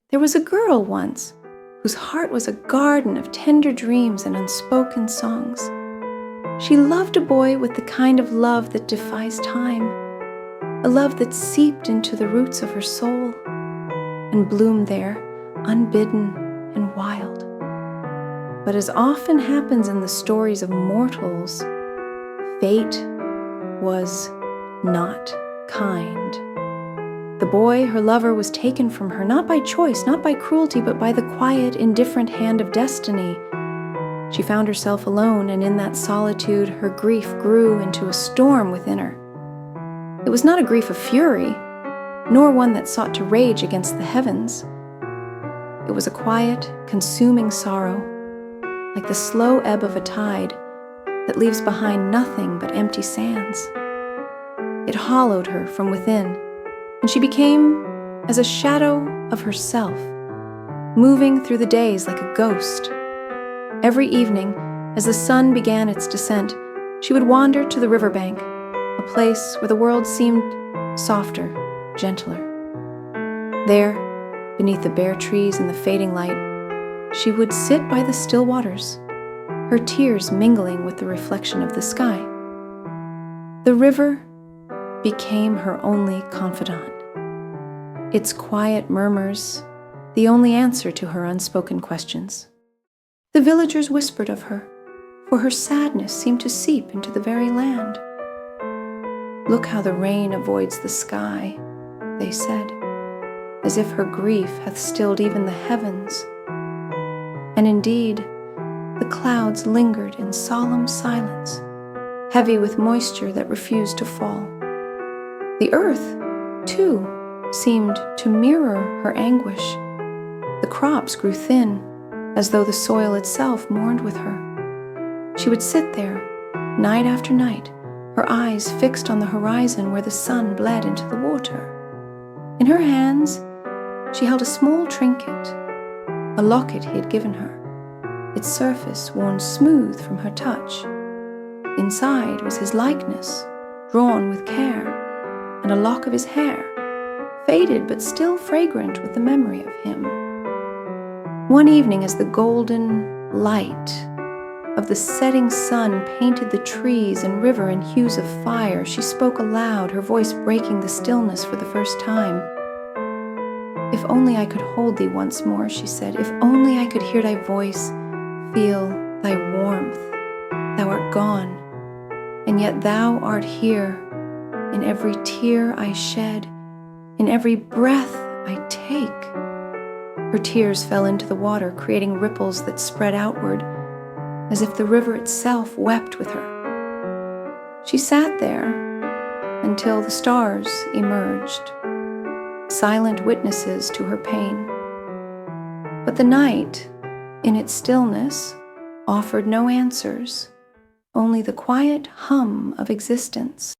There was a girl once whose heart was a garden of tender dreams and unspoken songs. She loved a boy with the kind of love that defies time, a love that seeped into the roots of her soul and bloomed there, unbidden and wild. But as often happens in the stories of mortals, fate was not kind. The boy, her lover, was taken from her, not by choice, not by cruelty, but by the quiet, indifferent hand of destiny. She found herself alone, and in that solitude, her grief grew into a storm within her. It was not a grief of fury, nor one that sought to rage against the heavens. It was a quiet, consuming sorrow, like the slow ebb of a tide that leaves behind nothing but empty sands. It hollowed her from within, and she became as a shadow of herself, moving through the days like a ghost. Every evening, as the sun began its descent, she would wander to the riverbank, a place where the world seemed softer, gentler. There, beneath the bare trees and the fading light, she would sit by the still waters, her tears mingling with the reflection of the sky. The river became her only confidant, its quiet murmurs the only answer to her unspoken questions. The villagers whispered of her, for her sadness seemed to seep into the very land. "Look how the rain avoids the sky," they said, as if her grief hath stilled even the heavens. And indeed, the clouds lingered in solemn silence, heavy with moisture that refused to fall. The earth, too, seemed to mirror her anguish. The crops grew thin, as though the soil itself mourned with her. She would sit there, night after night, her eyes fixed on the horizon where the sun bled into the water. In her hands, she held a small trinket, a locket he had given her, its surface worn smooth from her touch. Inside was his likeness, drawn with care, and a lock of his hair, faded but still fragrant with the memory of him. One evening, as the golden light of the setting sun painted the trees and river in hues of fire, she spoke aloud, her voice breaking the stillness for the first time. "If only I could hold thee once more," she said. "If only I could hear thy voice, feel thy warmth. Thou art gone, and yet thou art here, in every tear I shed, in every breath I take." Her tears fell into the water, creating ripples that spread outward, as if the river itself wept with her. She sat there until the stars emerged, silent witnesses to her pain. But the night, in its stillness, offered no answers, only the quiet hum of existence.